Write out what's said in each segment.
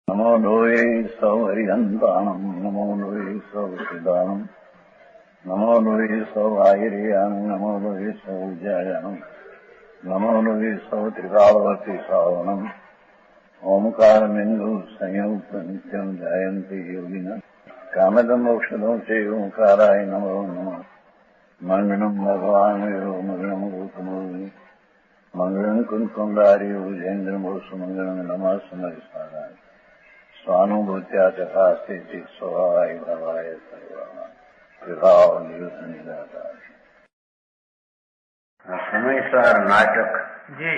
नमो लोये सौहरिहन्ताणम् नमो लोये सौहृदानम् नमो लोये सौभागिर्यानम् नमो लोये सौविजयानम् नमो लोये सौत्रिकालवती सावनम् ओंकारमिन्दु संयुक्त नित्यम् जायन्ति योगिनः कामदम् मोक्षदम् च ओंकाराय नमो नमः मङ्गलम् भगवान् वीरो मङ्गलम् रूपमोहि मङ्गलम् कुन्कुण्डारि भुजेन्द्रमोसु मङ्गलम् नमः समरिसाराय स्वानुभूत्या तथास्ते स्वभावाय भवाय सर्वभाव समयसार नाटक जी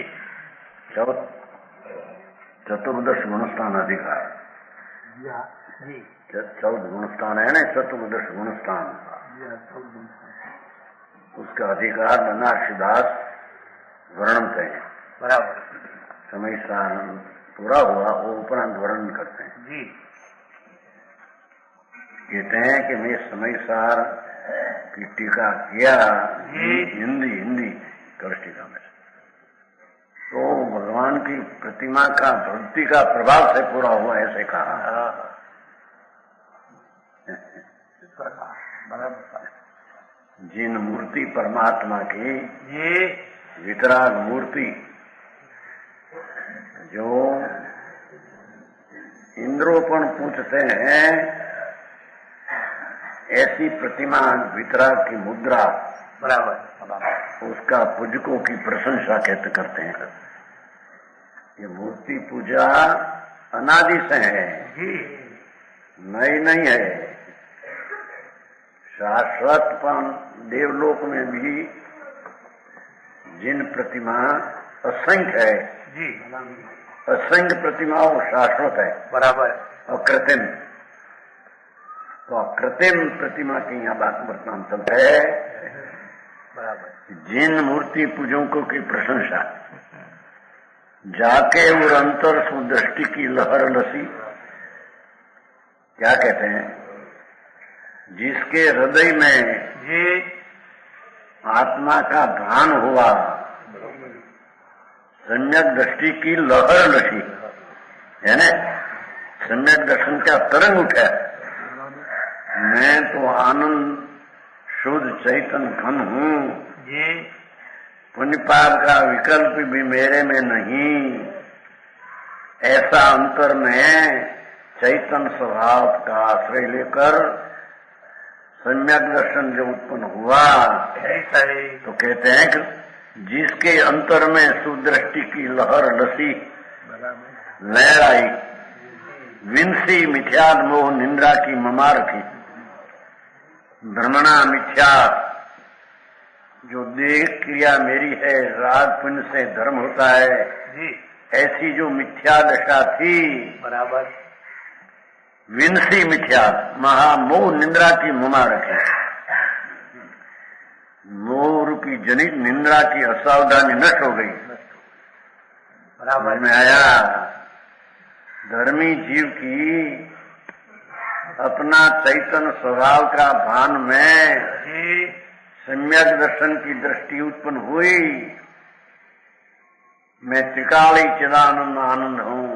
चतुर्दश गुणस्थान अधिकार जी 14 गुणस्थान है ना, चतुर्दश गुणस्थान उसका अधिकार बनारसीदास वर्णन करें। बराबर समयसार पूरा हुआ वो उपरांत वर्णन करते हैं जी। कहते हैं कि मैं समयसार की टीका किया हिंदी कलश टीका में, तो भगवान की प्रतिमा का भक्ति का प्रभाव से पूरा हुआ ऐसे कहा। जिन मूर्ति परमात्मा की वितराग मूर्ति जो इंद्रोपण पूछते हैं, ऐसी प्रतिमा वितराग की मुद्रा बराबर उसका पूजकों की प्रशंसा कहते करते हैं। ये मूर्ति पूजा अनादि से है, नई नहीं है, शाश्वतपन। देवलोक में भी जिन प्रतिमा असंख्य है जी, असंख्य प्रतिमाओं शाश्वत है बराबर अकृत्रिम, तो अकृत्रिम प्रतिमा की यहाँ बात वर्तमान चलता है। बराबर जिन मूर्ति पूजकों की प्रशंसा जाके और अंतर सुदृष्टि की लहर लसी, क्या कहते हैं, जिसके हृदय में जी आत्मा का भान हुआ, सम्यक दृष्टि की लहर लसी है न, सम्यक दर्शन का तरंग उठा, मैं तो आनंद शुद्ध चैतन्य घन हूँ, पुण्य पाप का विकल्प भी मेरे में नहीं, ऐसा अंतर में चैतन्य स्वभाव का आश्रय लेकर सम्यक दर्शन जो उत्पन्न हुआ, तो कहते हैं कि जिसके अंतर में सुदृष्टि की लहर लसी लहर आई, विंसी मिथ्या मोह निंद्रा की ममार की, भ्रमणा मिथ्या जो देह क्रिया मेरी है, राग पुण्य से धर्म होता है जी, ऐसी जो मिथ्या दशा थी, बराबर विंसी मिथ्या महामोह निंद्रा की ममा रखी, मोह रूपी जनित निंद्रा की असावधानी नष्ट हो गई। बराबर में आया धर्मी जीव की अपना चैतन्य स्वभाव का भान में सम्यक दर्शन की दृष्टि उत्पन्न हुई, मैं त्रिकाली चिदानंद आनंद हूँ,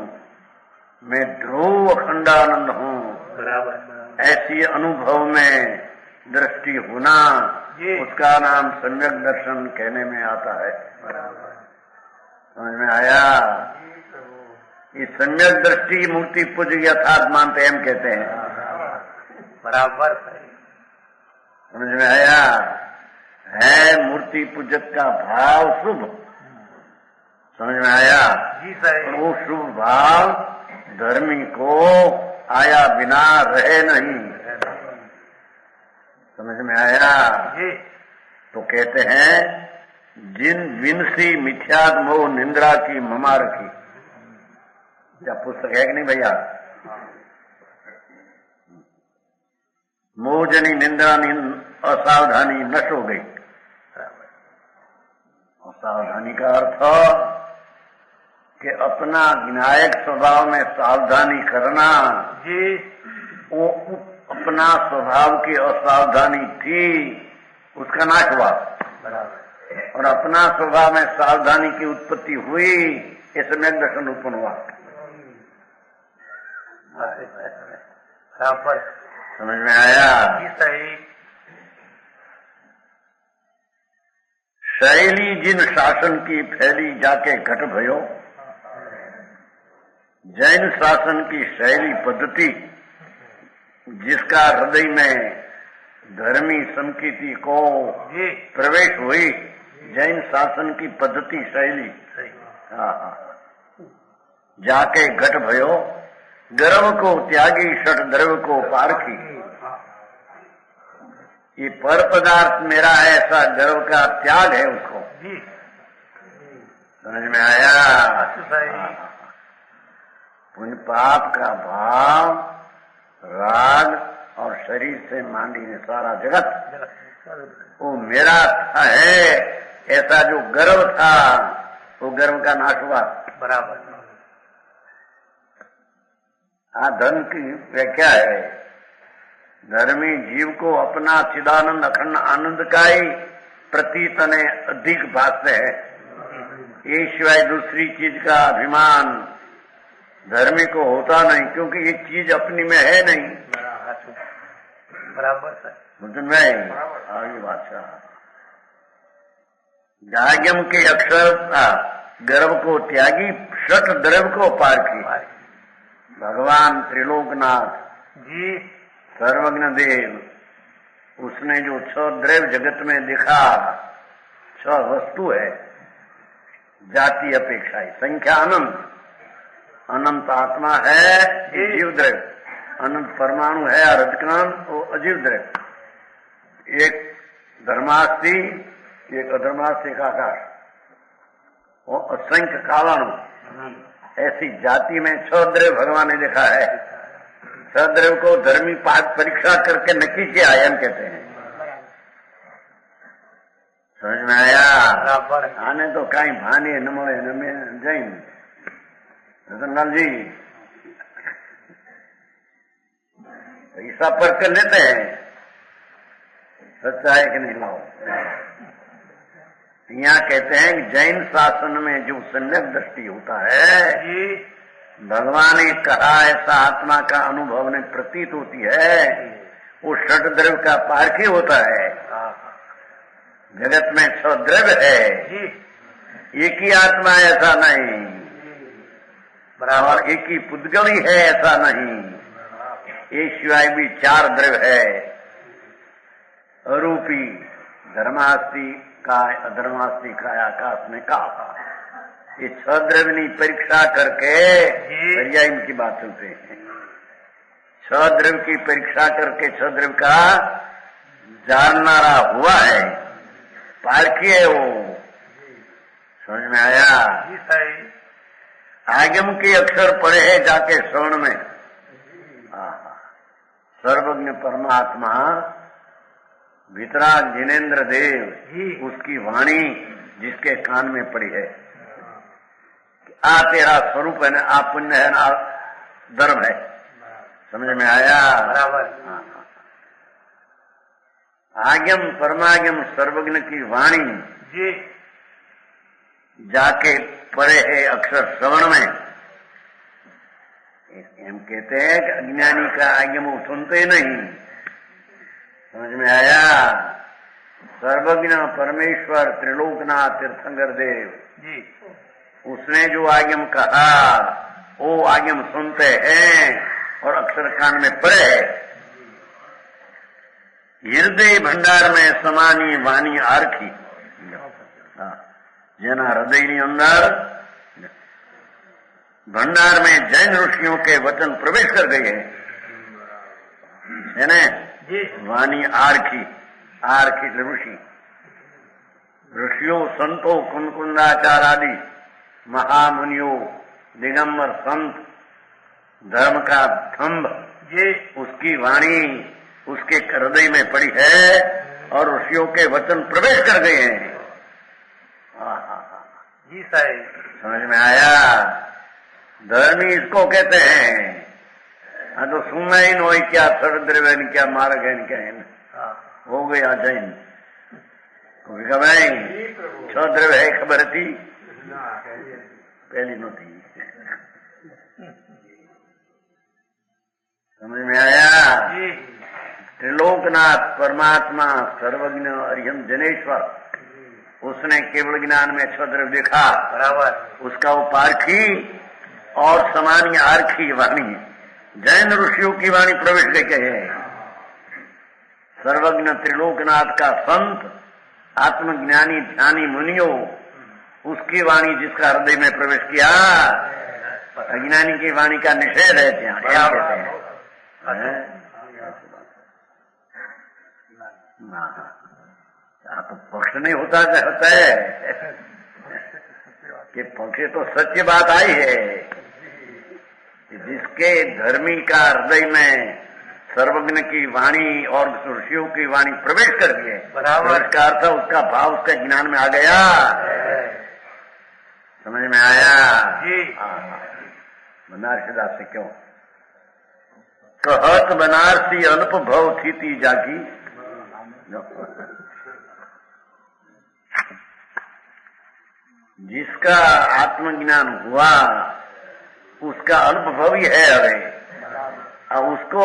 मैं ध्रुव अखंडानंद हूँ, बराबर ऐसी अनुभव में दृष्टि होना, उसका नाम सम्यक दर्शन कहने में आता है। समझ में आया? ये सम्यक दृष्टि मूर्ति पूज यथार्थ मानते हम कहते हैं। बराबर समझ में आया? है मूर्ति पूजक का भाव शुभ, समझ में आया? जी सर। वो शुभ भाव धर्मी को आया बिना रहे नहीं, समझ में आया? तो कहते हैं जिन विंसी मिथ्याद मोह निंद्रा की ममा रखी, क्या पुस्तक है कि नहीं भैया? मोहजनी निंद्रा असावधानी नष्ट हो गई। असावधानी का अर्थ कि अपना विनायक स्वभाव में सावधानी करना, वो अपना स्वभाव की असावधानी थी, उसका नाश हुआ, और अपना स्वभाव में सावधानी की उत्पत्ति हुई, इसमें दर्शन उत्पन्न हुआ। बराबर। समझ में आया? जी सही। शैली जिन शासन की फैली जाके घट भयो, जैन शासन की शैली पद्धति जिसका हृदय में धर्मी संकीर्ति को जी प्रवेश हुई, जैन शासन की पद्धति शैली सही। जाके घट भयो, गर्व को त्यागी षट द्रव्य को पारखी। ये पर पदार्थ मेरा है ऐसा गर्व का त्याग है उसको। जी समझ में आया? सही। पुण्य पाप का भाव, राग और शरीर से मांडी ने सारा जगत वो मेरा था है ऐसा जो गर्व था, वो गर्व का नाश हुआ। बराबर। धन की व्याख्या है, धर्मी जीव को अपना चिदानंद अखंड आनंद का ही प्रतीत ने अधिक भाष्य है। ये सिवाय दूसरी चीज का अभिमान धर्मी को होता नहीं, क्योंकि ये चीज अपनी में है नहीं। बराबर सर। मुझ में आगे बादशाह जाग्यम के अक्षर गर्व को त्यागी षट द्रव्य को पारखी। भगवान त्रिलोकनाथ जी सर्वज्ञ देव, उसने जो 6 द्रव्य जगत में दिखा, 6 वस्तु है जाति अपेक्षा ही, संख्या अनंत, अनंत आत्मा है ये जीव द्रव्य, अनंत परमाणु है रजकण वो अजीव द्रव्य, एक धर्मास्थि एक अधर्मास्थि एक आकाश, वो असंख्य कालाणु, ऐसी जाति में 6 द्रव्य भगवान ने देखा है। 6 द्रव्य को धर्मी पाठ परीक्षा करके नक्की किया हम कहते हैं। समझ में आया? आने तो कहीं भाने न મળે न में जैन रतनलाल जी पैसा पर कर लेते हैं, सच्चा है कि नहीं लाओ। यहाँ कहते हैं कि जैन शासन में जो सम्यक दृष्टि होता है, भगवान ने कहा ऐसा आत्मा का अनुभव ने प्रतीत होती है, वो षट द्रव्य का पारखी होता है। जगत में 6 द्रव्य है, एक ही आत्मा ऐसा नहीं, बराबर एक ही पुद्गली है ऐसा नहीं, ये सिवाय भी 4 द्रव्य है, अरूपी धर्मास्थि का अधर्मास्थि का आकाश में का, ये 6 द्रव्य की परीक्षा करके भैया इनकी बात सुनते हैं। 6 द्रव्य की परीक्षा करके 6 द्रव्य का जाननारा हुआ है, पारखी है वो। समझ में आया? जी सही। आगम के अक्षर पढ़े है जाके श्रवण में, सर्वज्ञ परमात्मा वितराग जिनेन्द्र देव, उसकी वाणी जिसके कान में पड़ी है, आ तेरा स्वरूप है ना, आ पुण्य है ना, धर्म है। समझ में आया? बराबर। आगम परमागम सर्वज्ञ की वाणी जी जाके पड़े है अक्षर श्रवण में। हम कहते हैं कि अज्ञानी का आगम वो सुनते नहीं। समझ में आया? सर्वज्ञ परमेश्वर त्रिलोकनाथ तीर्थंकर देव जी उसने जो आगम कहा वो आगम सुनते हैं और अक्षर कान में पड़े है। हृदय भंडार में समानी वाणी आरखी, जेना हृदय ની અંદર भंडार में जैन ऋषियों के वचन प्रवेश कर गए है ना। वाणी आरखी, आरखी ऋषि, ऋषियों संतों कुंकुंदाचार आदि महामुनियों दिगंबर संत धर्म का थंभ उसकी वाणी उसके हृदय में पड़ी है और ऋषियों के वचन प्रवेश कर गए हैं। जी साहब समझ में आया? धर्मी इसको कहते हैं। हाँ तो सुनना ही नो क्या सरद्रव्य क्या मार्ग है क्या है, हो गया जैन भाई 6 द्रव्य है, खबर थी पहली नो थी। समझ में आया? जी त्रिलोकनाथ परमात्मा सर्वज्ञ अरिहम जनेश्वर, उसने केवल ज्ञान में छद्र देखा। बराबर। उसका वो पारखी और समान्य आरखी वाणी, जैन ऋषियों की वाणी प्रवेश लेके है। सर्वज्ञ त्रिलोकनाथ का संत आत्मज्ञानी ध्यानी मुनियों, उसकी वाणी जिसका हृदय में प्रवेश किया, अज्ञानी की वाणी का निषेध है। क्या कहते हैं? तो पक्ष नहीं होता है कि पक्ष तो सच्ची बात आई है कि जिसके धर्मी का हृदय में सर्वज्ञ की वाणी और ऋषियों की वाणी प्रवेश कर दिए, बराबर का अर्थ उसका भाव उसके ज्ञान में आ गया। समझ में आया? जी। बनारसी दास से क्यों कहत बनारसी अनुभव थी जागी, जिसका आत्मज्ञान हुआ उसका अनुभव ही है। अरे उसको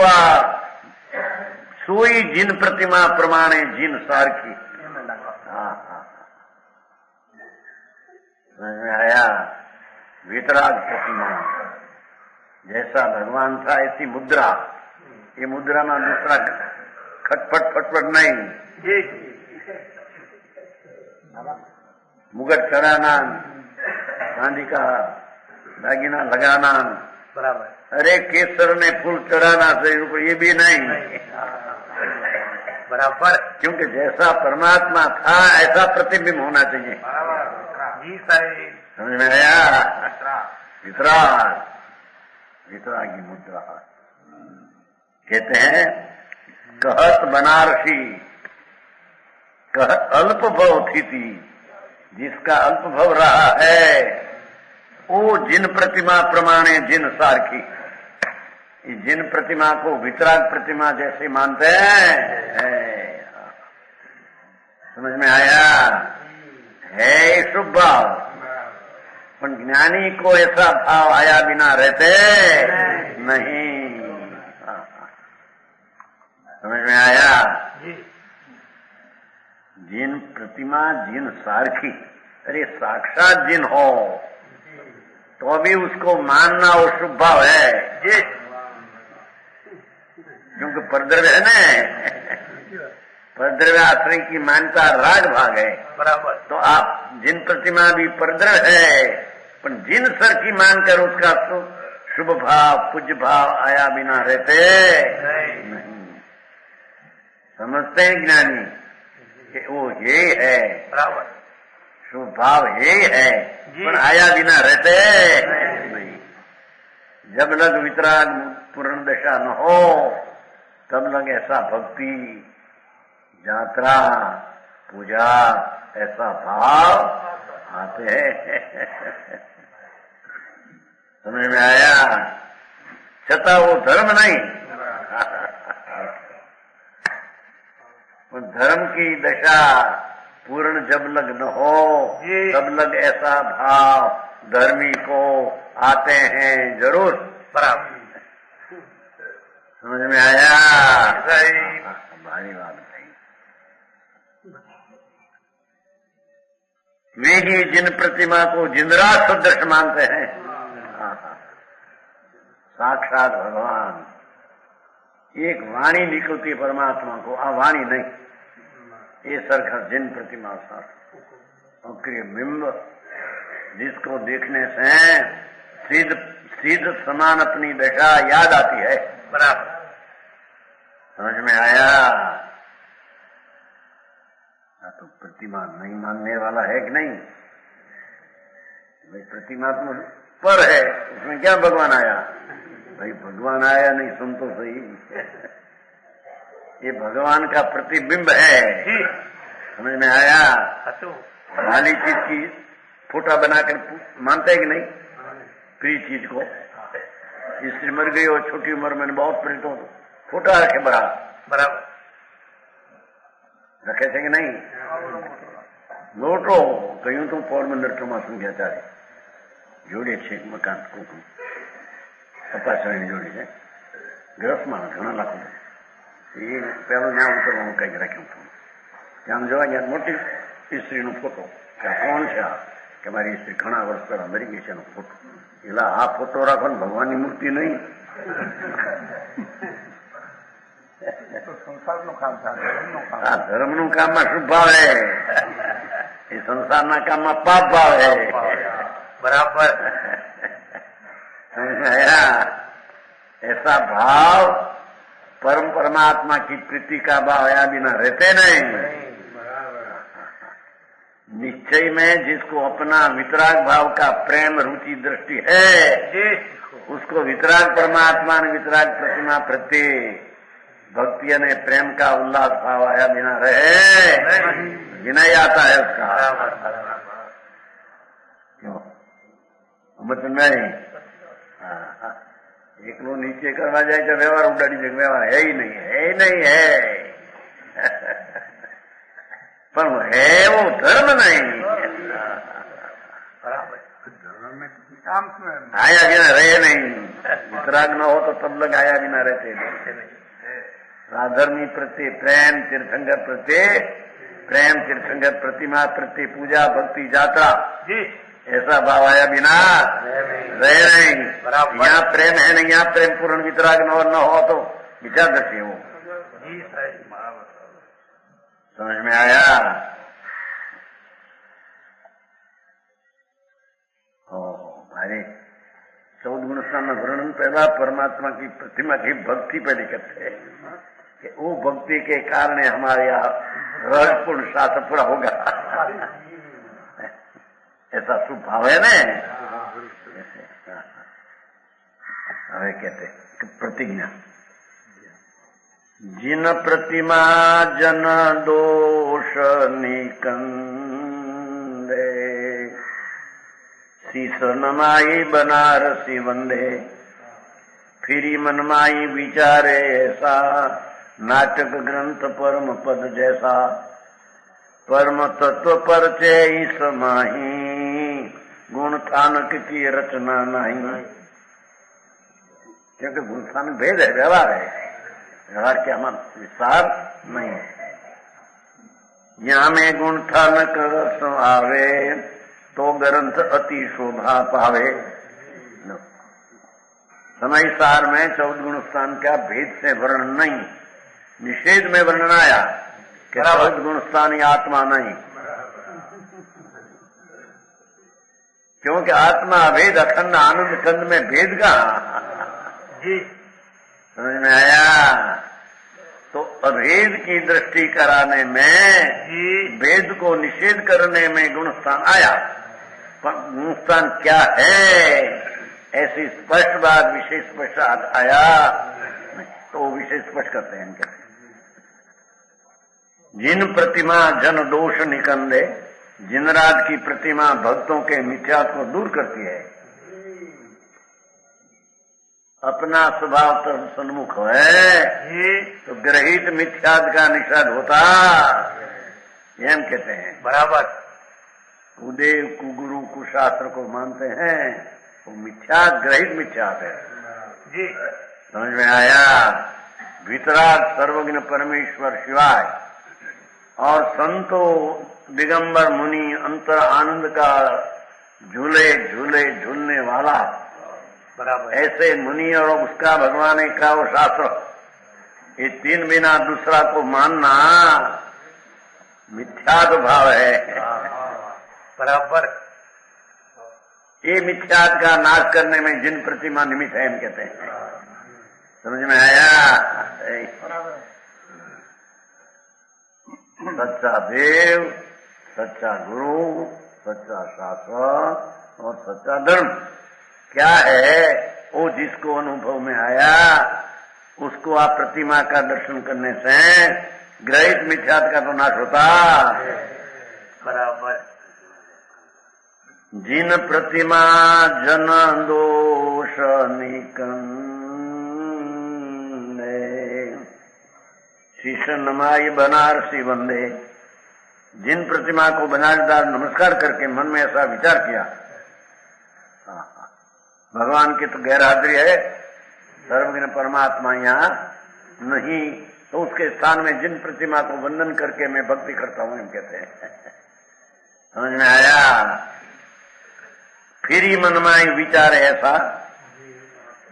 सोई जिन प्रतिमा प्रमाणे जिन सारखी। समझ में आया? वितराग प्रतिमा जैसा भगवान था ऐसी मुद्रा, ये मुद्रा में दूसरा खटपट फटपट नहीं। मुगट चढ़ाना, चांदी का दागिना लगाना, बराबर। अरे केसर ने फूल चढ़ाना सही ऊपर, ये भी नहीं। बराबर। क्योंकि जैसा परमात्मा था ऐसा प्रतिबिंब होना चाहिए। जी साईं। समझ में आया? वितराग, वितरागी मुद्रा कहते हैं। कहत बनारसी, कहत अल्प भव थी, जिसका अल्प भव रहा है वो जिन प्रतिमा प्रमाणे जिन सारखी। जिन प्रतिमा को वितराग प्रतिमा जैसे मानते हैं। समझ में आया? है शुभ भाव, पर ज्ञानी को ऐसा भाव आया बिना रहते नहीं। समझ में आया? जिन प्रतिमा जिन सारखी, अरे साक्षात जिन हो तो भी उसको मानना वो शुभ भाव है। क्योंकि परद्रव्य है ना, परद्रव्य आश्रय की मान्यता राग भाग है। बराबर। तो आप जिन प्रतिमा भी परद्रव्य है, पर जिन सर की मानकर उसका शुभ भाव पूज्य भाव आया बिना रहते नहीं। समझते हैं ज्ञानी कि वो ये है, बराबर शुभ भाव ये है, पर आया बिना रहते नहीं। जब लग वितराग पूर्ण दशा न हो तब लग ऐसा भक्ति यात्रा पूजा ऐसा भाव आते हैं। समझ में आया? छता वो धर्म नहीं, धर्म की दशा पूर्ण जब लग न हो तब लग ऐसा भाव धर्मी को आते हैं जरूर। बराबर। समझ में आया? भारी बात नहीं। वे ही जिन प्रतिमा को जिंदराज सदृश मानते हैं, साक्षात भगवान। एक वाणी निकलती परमात्मा को, वाणी नहीं, ये सरखा जिन प्रतिमा सक्रिय बिंब जिसको देखने से सीध समान अपनी दशा याद आती है। बराबर। समझ में आया? तो प्रतिमा नहीं मानने वाला है कि नहीं? भाई प्रतिमा तो पर है, उसमें क्या भगवान आया? भाई भगवान आया नहीं, सुन तो सही, ये भगवान का प्रतिबिंब है। समझ में आया? वाली चीज की फोटा बनाकर मानते हैं कि नहीं? प्रिय चीज को, स्त्री मर गई और छोटी उम्र में बहुत प्रेरित हो, फोटा रखे बराबर रखे थे कि नहीं? लोटो कहूं तो पोरबंदर ચોમાસું ગયા ત્યારે જોડે છે મકાન કોકું તપાસવાની જોડે છે, ગ્રસમાં ઘણા લાખો એ પેલું ત્યાં ઉતરવાનું કઈક રાખ્યું હતું. ત્યાં જોવા ગયા મોટી સ્ત્રીનો ફોટો કે કોણ છે આ કે મારી સ્ત્રી ઘણા વર્ષ પહેલા મરી ગઈ છે એનો ફોટો. એટલે આ ફોટો રાખો ને ભગવાનની મૂર્તિ નહીં. સંસારનું કામ થાય, આ ધર્મનું કામમાં શું ભાવે, એ સંસારના કામમાં પાપ ભાવે. बराबर. ऐसा भाव परम परमात्मा की प्रीति का भाव आया बिना रहते नहीं. निश्चय में जिसको अपना वितराग भाव का प्रेम रुचि दृष्टि है, उसको वितराग परमात्मा ने वितराग प्रतिमा प्रति भक्ति ने प्रेम का उल्लास भाव आया बिना रहे विनय आता है उसका. क्यों मत नहीं. એકલો નીચે કરવા જાય તો વ્યવહાર ઉડાડી દે, વ્યવહાર હે નહીં, હે નહીં, હે પણ હે वो धर्म नहीं. काम क्यों है? आया बिना रहे नहीं. वितराग न हो तो तब लग आया बिना रहते नहीं. राधर्मी प्रति प्रेम, तीर्थंकर प्रति प्रेम, तीर्थंकर प्रतिमा प्रति पूजा भक्ति यात्रा, ऐसा भाव आया बिना रहे नहीं. यहाँ प्रेम है नहीं, यहाँ प्रेम पूर्ण वितराग न हो तो विचार दृष्टि हो. समझ में आया? भाई 14 गुण स्थान में वर्णन पहला परमात्मा की प्रतिमा की भक्ति पहले करते हैं कि वो भक्ति के कारण हमारे यहाँ रहस्यपूर्ण शास्त्र पूरा होगा. ऐसा शुभ भाव है ना. हमें कहते प्रतिज्ञा. जिन प्रतिमा जन दोष निकंदे, शीश नमाई बनारसी वंदे, फिरी मनमाई विचारे ऐसा, नाटक ग्रंथ परम पद जैसा, परम तत्व पर चे इस माही, गुण थानक की रचना नहीं. क्योंकि गुण थानक भेद है, व्यवहार है, व्यवहार के हमारा विस्तार नहीं है. यहाँ में गुण थानक रस आवे तो ग्रंथ अति शोभा पावे. समय सार में 14 गुण स्थान का भेद से वर्णन नहीं, निषेध में वर्णन आया कि 14 गुण स्थान आत्मा नहीं. क्योंकि आत्मा अभेद अखंड आनंद कंद में भेद का जी समझ में आया. तो अभेद की दृष्टि कराने में भेद को निषेध करने में गुणस्थान आया. पर गुणस्थान क्या है ऐसी स्पष्ट बात विशेष स्पष्ट आया तो विशेष स्पष्ट करते हैं. जिन प्रतिमा जन दोष निकंदे, जिनराज की प्रतिमा भक्तों के मिथ्या को दूर करती है. अपना स्वभाव तो सन्मुख है तो ग्रहित मिथ्याद का निषेध होता. ये हम कहते हैं. बराबर. कुदेव कुगुरु कुशास्त्र को मानते हैं वो मिथ्याद ग्रहित मिथ्याद है जी. समझ में आया? वितराग सर्वज्ञ परमेश्वर शिवाय और संतो दिगंबर मुनि अंतर आनंद का झूले झूले झूलने वाला. बराबर. ऐसे मुनि और उसका भगवान का वो शास्त्र, ये तीन बिना दूसरा को मानना मिथ्याद भाव है. बराबर. ये मिथ्याद का नाश करने में जिन प्रतिमा निमित्त है हम कहते हैं. समझ में आया? सच्चा देव, सच्चा गुरु, सच्चा शास्त्र और सच्चा धर्म क्या है वो जिसको अनुभव में आया उसको आप प्रतिमा का दर्शन करने से ग्रहित मिथ्याद का तो नाश होता. बराबर. जिन प्रतिमा जन दोष निकंदे, शीश नमाई बनारसी वंदे. जिन प्रतिमा को बनारसदार नमस्कार करके मन में ऐसा विचार किया भगवान की तो गैर हाजिरी है सर्वज्ञ परमात्मा यहाँ नहीं, तो उसके स्थान में जिन प्रतिमा को वंदन करके मैं भक्ति करता हूं, हम कहते हैं। समझ में आया? फिर ही मन में विचार ऐसा,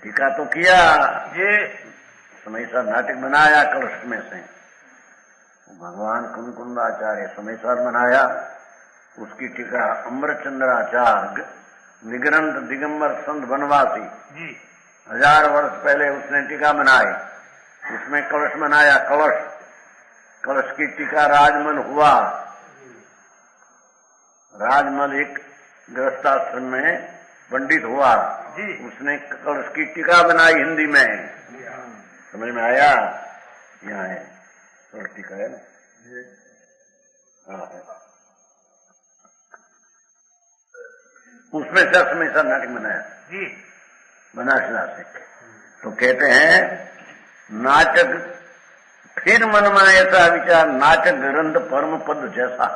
टीका तो किया, ये समय सार नाटक बनाया कलश में से, भगवान कुंकुंदाचार्य समय सार बनाया, उसकी टीका अमरचंद्राचार्य निगरंत दिगंबर संत बनवासी जी 1000 वर्ष पहले उसने टीका बनाई, उसमें कलश बनाया। कलश की टीका राजमल हुआ। राजमल एक गृहस्थाश्रम में पंडित हुआ जी, उसने कलश की टीका बनाई हिंदी में। समझ में आया? यहाँ है कलश टीका है ना? हाँ है। उसमें से हमेशा नाटक बनाया जी बनारसला से। तो कहते हैं नाटक, फिर मन में ऐसा विचार, नाटक ग्रंथ परम पद जैसा।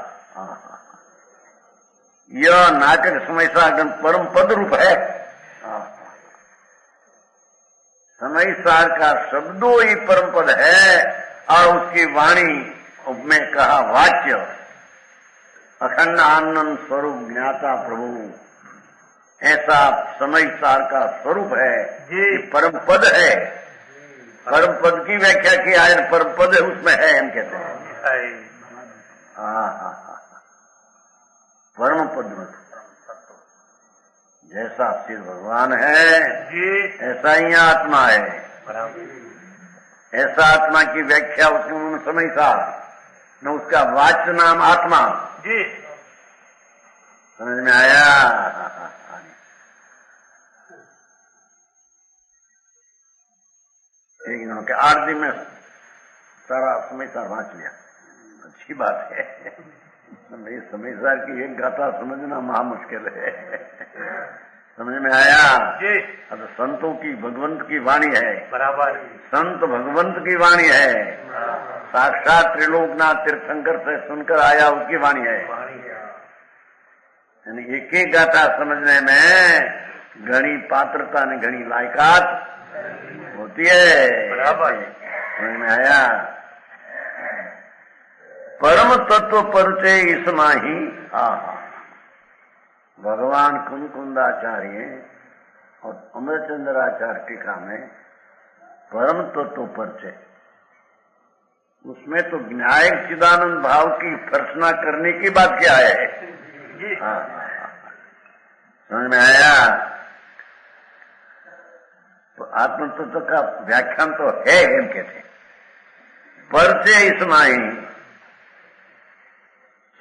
यह नाटक समय सार परम पद रूप है। समय सार का शब्दों ही परम पद है, और उसकी वाणी में कहा वाच्य अखंड आनंद स्वरूप ज्ञाता प्रभु, ऐसा समय सार का स्वरूप है। ये परम पद है। परम पद की व्याख्या किया है, परम पद उसमें है, हम कहते हैं। परम पद में जैसा शिव भगवान है ऐसा ही आत्मा है। ऐसा आत्मा की व्याख्या उसमें समय सार न, उसका वाच्य नाम आत्मा जी। समझ में आया? एक दिनों के 8 दिन में सारा समय सार वाँच लिया, अच्छी बात है। समय सार की एक गाथा समझना महा मुश्किल है। समझ में आया? जी। अब संतों की भगवंत की वाणी है, बराबर। संत भगवंत की वाणी है, साक्षात त्रिलोकनाथ तीर्थंकर से सुनकर आया उसकी वाणी है। यानी एक एक गाथा समझने में घनी पात्रता ने घनी लायकात होती है। बराबर। समझ में आया? परम तत्व परिचय इसमा ही भगवान कुंकुंदाचार्य और अमरचंद्राचार्य टीका में परम तत्व परिचय, उसमें तो विनायक चिदानंद भाव की भर्त्सना करने की बात क्या है? समझ में आया? तो आत्म तत्व का व्याख्यान तो है इनके थे। परिचय इसमा ही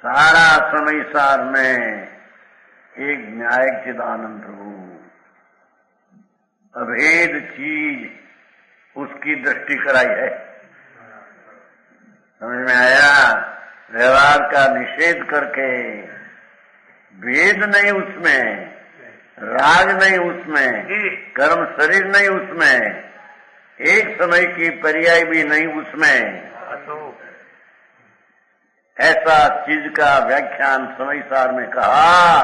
सारा समय सार में एक न्यायिक चिदानंद प्रभु, अभेद चीज उसकी दृष्टि कराई है। समझ में आया? व्यवहार का निषेध करके, भेद नहीं उसमें, राग नहीं उसमें, कर्म शरीर नहीं उसमें, एक समय की पर्याय भी नहीं उसमें, ऐसा चीज का व्याख्यान समय सार में कहा।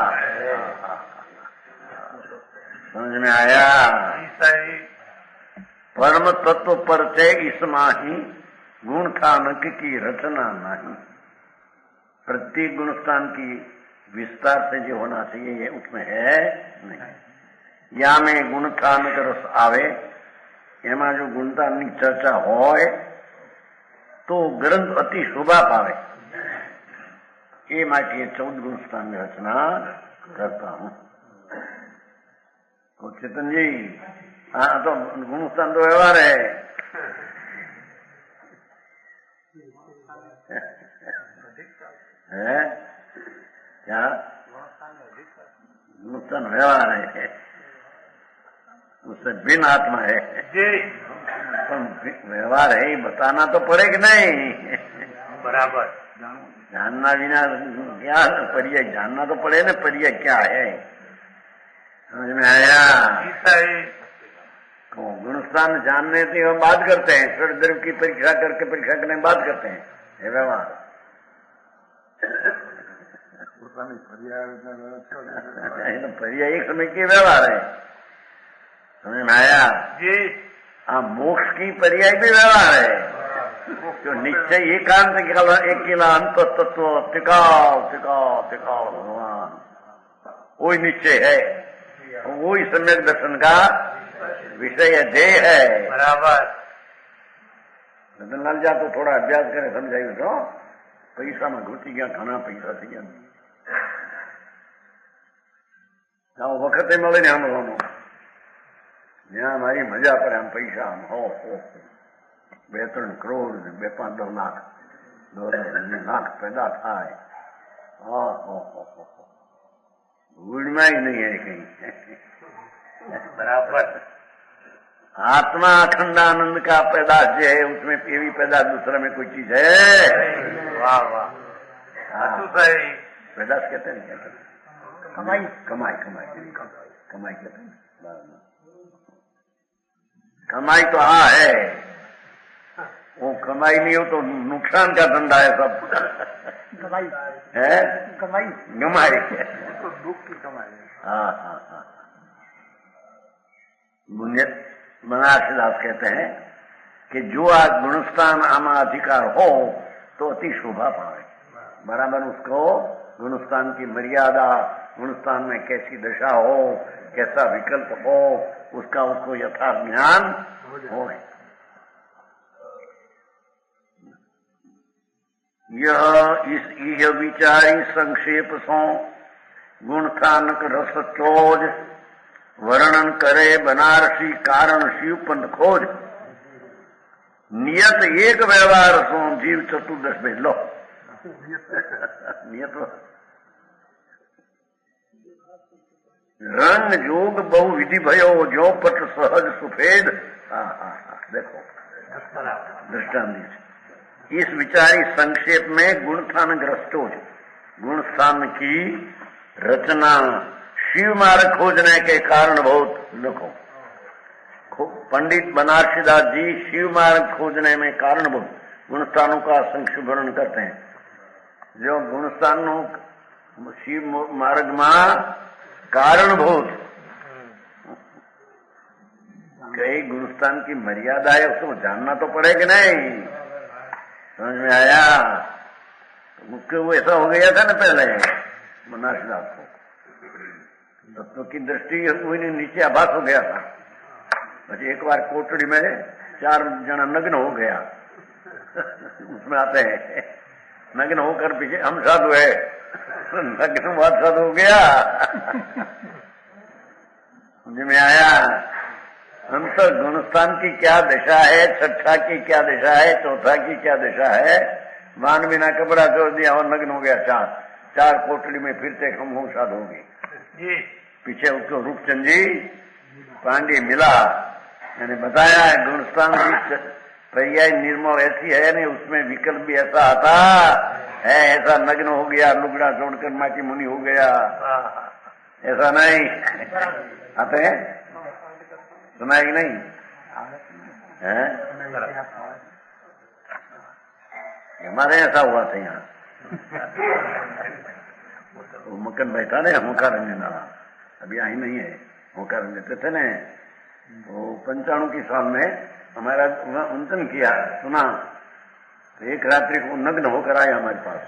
समझ में आया? परम तत्व परिचय इसमा ही गुण खानक की रचना नहीं। प्रत्येक गुणस्थान की विस्तार से जो होना चाहिए ये उसमें है नहीं। या में गुण खानक रस आवे, एमा जो गुणतान की चर्चा होय तो ग्रंथ अति शोभा पावे। ये माटी 14 गुणस्थान में रचना करता हूँ। तो चेतन जी, हाँ तो गुणस्थान तो व्यवहार है। है क्या? गुणस्थान व्यवहार है, उससे भिन्न आत्मा है। व्यवहार है ही बताना तो पड़ेगा नहीं। बराबर। जानना बिना क्या परिचय, जानना तो पड़े ना परिचय क्या है। समझ में आया? तो गुणस्थान जानने से हम बात करते हैं, षड द्रव्य की परीक्षा करके परीक्षा करने बात करते हैं, ये व्यवहार। पर्याय एक समय के व्यवहार है। समझ में आया? मोक्ष की पर्याय भी व्यवहार है। जो निश्चय एकांत अकेला अंत तत्व टिकाओ टिकाओ टिकाओ भगवान, वही निश्चय है, वही सम्यक दर्शन का विषय ध्येय है। बराबर। रतनलाल जा तो थोड़ा अभ्यास करे, समझाइए तो पैसा में घुसी गया, घना पैसा थी गया। वक्त મળે ને સાંભળવાનું, જ્યાં મારી મજા કરે આમ પૈસા આમ હો 2-3 કરોડ ને 2-5 લાખ લાખ પેદા થાય, गुड़मा ही नहीं है कहीं। बराबर। आत्मा अखंड आनंद का पैदाश जो है, उसमें भी पैदाश दूसरा में कोई चीज है? वाह वाह, पैदाश कहते हैं, क्या कहते हैं? कमाई कमाई कमाई कमाई कहते हैं। कमाई तो है, वो कमाई नहीं हो तो नुकसान का धंधा है सब। कमाई है कमाई कमाई तो दुख की कमाई। हाँ हाँ हाँ। बनारसीदास कहते हैं कि जो आज गुणस्थान आमा अधिकार हो तो अति शोभा पाए। बराबर उसको गुणस्थान की मर्यादा, गुणस्थान में कैसी दशा हो, कैसा विकल्प हो, उसका उसको यथार्थ ज्ञान हो। यह विचारी संक्षेप सो गुणस्थानक रस चोज वर्णन करे बनारसी कारण शिव पंथ खोज। नियत एक व्यवहार सो जीव चतुर्दश में लो। नियत रंग जोग बहु विधि भयो जो पट सहज सुफेद। देखो दृष्टांत, इस विचारी संक्षेप में गुणस्थान ग्रस्तोज, गुणस्थान की रचना शिव मार्ग खोजने के कारण बहुत लिखो। पंडित बनारसीदास जी शिव मार्ग खोजने में कारण बहुत गुणस्थानों का संक्षिप्त करते हैं। जो गुणस्थानों शिव मार्ग में कारणभूत कई गुणस्थान की मर्यादा है, उसको जानना तो पड़ेगा नहीं। समझ में आया? मुख्य वो ऐसा हो गया था ना पहले बनारसीदास को, तत्व की दृष्टि हुई नहीं, नीचे आभास हो गया था। बस एक बार कोटड़ी में 4 जना नग्न हो गया। उसमें आते हैं नग्न होकर पीछे हम साधु है, नग्न बात साधु हो गया। समझ में आया? अंतर गुणस्थान की क्या दशा है, छठा की क्या दशा है, चौथा की क्या दशा है। मान बिना कपड़ा छोड़ दिया और नग्न हो गया। 4 कोटड़ी में फिरते हम हो साधु होगी। पीछे उसको रूपचंद जी पांडे मिला, मैंने बताया गुणस्थान की पर्याय निर्मल ऐसी है नहीं, उसमें विकल्प भी ऐसा आता है। ऐसा नग्न हो गया, लुगड़ा छोड़कर माटी मुनि हो गया, ऐसा नहीं आते हैं। सुना है कि नहीं है? हमारे ऐसा हुआ था यहाँ। वो मक्कन बैठा ने होकार नाला, अभी आई नहीं है, होकार देते थे न। वो 95 की साल में हमारा उन्नतन किया, सुना तो एक रात्रि को नग्न होकर आया हमारे पास।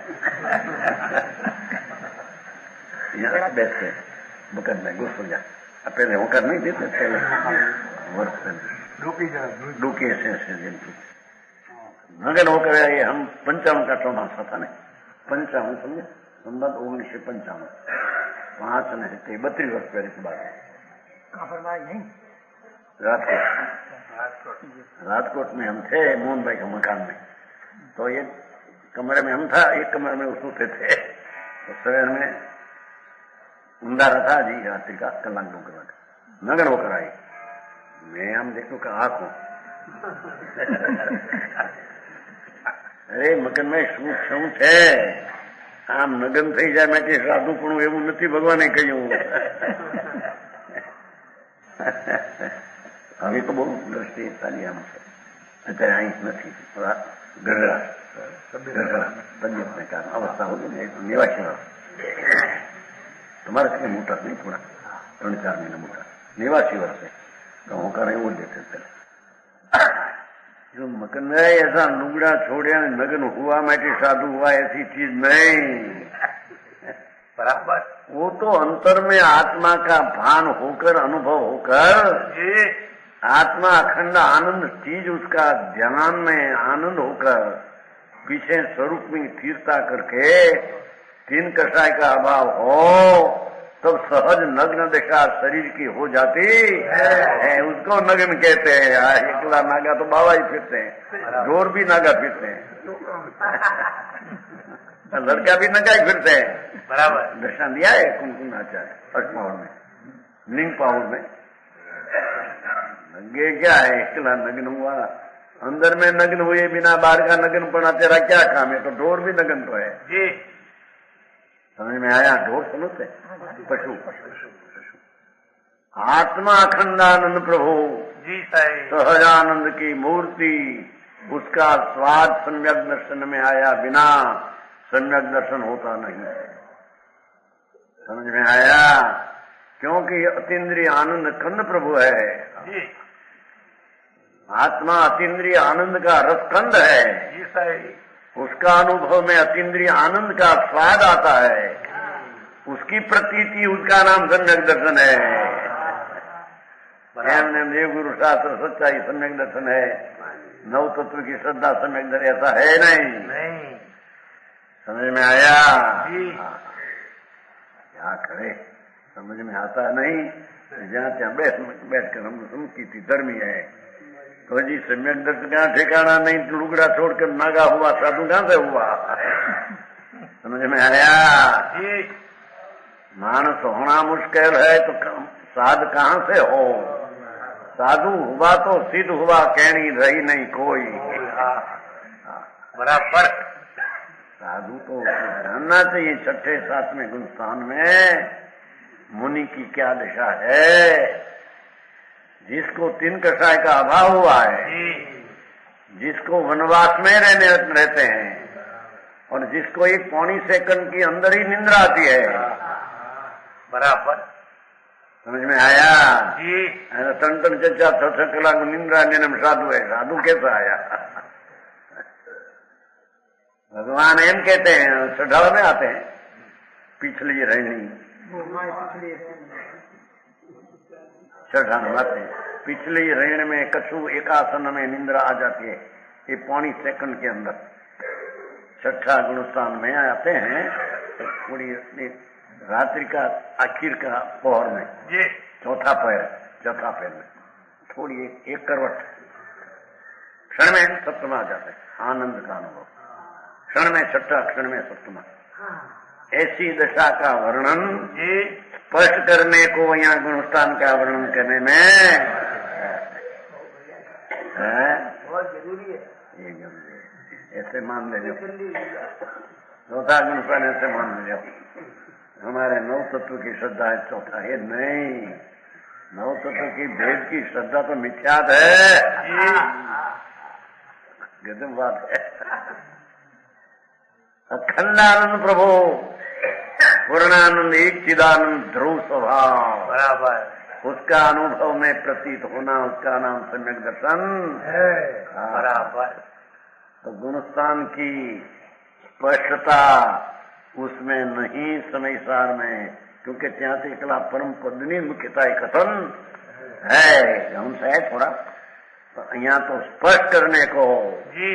यहाँ बैठते मक्कन में घुस हो जा। पहले होकर नहीं देते, पहले वर्ष पहले डूकी ऐसे जिनकी नगन होकर आए। हम 55 का चौमासा था न, 55 समझे, 1955 5 ने 32 वर्ष पहले की बात है। नहीं राजकोट में हम थे, मोहन भाई के मकान में। तो एक कमरे में हम था, एक कमरे में सोते थे। तो शहर में अंधारा था जी, रात्रि का कलाक 2 कलाक। नगन होकर आई, मैं हम देखो का आंख हूं। अरे મગન में શું છે? આમ નગન થઈ જાય માટે સાધુપણું એવું નથી, ભગવાને કહ્યું। હવે તો બહુ દ્રષ્ટિ ચાલી આમ છે, અત્યારે અહીં નથી, ગરડા તબિયતને કારણે અવસ્થા હોય ને, 89 વર્ષ। તમારા થી મોટા નહીં, થોડા 3-4 મહિના મોટા, 89 વર્ષે। તો હું કરે એવું જ દેખે जो मकन में ऐसा लुगड़ा छोड़िया नग्न हुआ मैं साधु हुआ ऐसी चीज नहीं। बराबर। वो तो अंतर में आत्मा का भान होकर अनुभव होकर जी आत्मा अखंड आनंद चीज उसका ध्यान में आनंद होकर पीछे स्वरूप में स्थिरता करके तीन कषाय का अभाव हो तब सहज नग्न दशा शरीर की हो जाती है। उसको नग्न कहते हैं। एकला नागा तो बाबा ही फिरते हैं, जोर भी नागा फिरते हैं, लड़का भी नगा ही फिरते हैं। बराबर। दर्शन दिया है कुमकुम आचार्य फर्स्ट पावर में, लिंग पावर में। नगे क्या है, एकला नग्न हुआ, अंदर में नग्न हुए बिना बाहर का नग्न पड़ा तेरा क्या काम है? तो ढोर भी नग्न तो है जी। समझ में आया? ढोर समझते पशु आत्मा अखंडानंद प्रभु जी सही। सहजानंद की मूर्ति, उसका स्वाद सम्यक दर्शन में आया बिना सम्यक दर्शन होता नहीं। समझ में आया? क्योंकि अतीन्द्रिय आनंद खंड प्रभु है जी। आत्मा अतीन्द्रिय आनंद का रसखंड है जी सही। उसका उसका अनुभव में अतीन्द्रिय आनंद का स्वाद आता है, उसकी प्रतीति, उसका नाम सम्यक दर्शन है। देव गुरु शास्त्र सच्चाई सम्यक दर्शन है, नव तत्व की श्रद्धा सम्यक दर्शन ऐसा है नहीं। समझ में आया? क्या करे, समझ में आता नहीं। जहाँ ત્યાં बैठ कर हम सुनती थी धर्मी है तो जी सम्यक दर्शन का ठिकाना नहीं, लुगड़ा छोड़कर नागा हुआ साधु कहां से हुआ? समझ में आया? मानस होना मुश्किल है तो साध कहां से हो? साधु हुआ तो सिद्ध हुआ, कहनी रही नहीं कोई। बराबर। साधु तो जानना चाहिए छठे सातवें गुणस्थान में मुनि की क्या दशा है। जिसको तीन कषाय का अभाव हुआ है, जिसको वनवास में रहते हैं और जिसको एक पौनी सेकंड की अंदर ही निंद्रा आती है। बराबर। समझ में आया? जी। टन चचा 6 कलाक निंद्रा लेने में साधु है। साधु कैसा आया? भगवान एम कहते हैं, सढ़ में आते हैं पिछली रहनी चढ़ाते, पिछली रेण में कछु एकासन में निंद्रा आ जाती है। ये पौनी सेकंड के अंदर छठा गुणस्थान में आते हैं। पूरी रात्रि का आखिर का पहर में चौथा पैर में थोड़ी एक करवट क्षण में सप्तमा आ जाते हैं। आनंद का अनुभव क्षण में छठा, क्षण में सप्तमा। ऐसी दशा का वर्णन स्पष्ट करने को यहाँ गुणस्थान का वर्णन करने में बहुत जरूरी है। ऐसे मान ले जाओ, चौथा गुणस्थान ऐसे मान ले जाओ। हमारे नव तत्व की श्रद्धा है, चौथा है नहीं। नव तत्व की भेद की श्रद्धा तो मिथ्यात है, गजब बात है। अखंडानंद प्रभु पूर्णानंद एक चिदानंद ध्रुव स्वभाव। बराबर। उसका अनुभव में प्रतीत होना, उसका नाम सम्यक दर्शन है। बराबर। तो गुणस्थान की स्पष्टता उसमें नहीं समय सार में, क्योंकि त्या एकला परम पदनी मुख्यता कथन है। हमसे है थोड़ा तो यहाँ तो स्पष्ट करने को जी।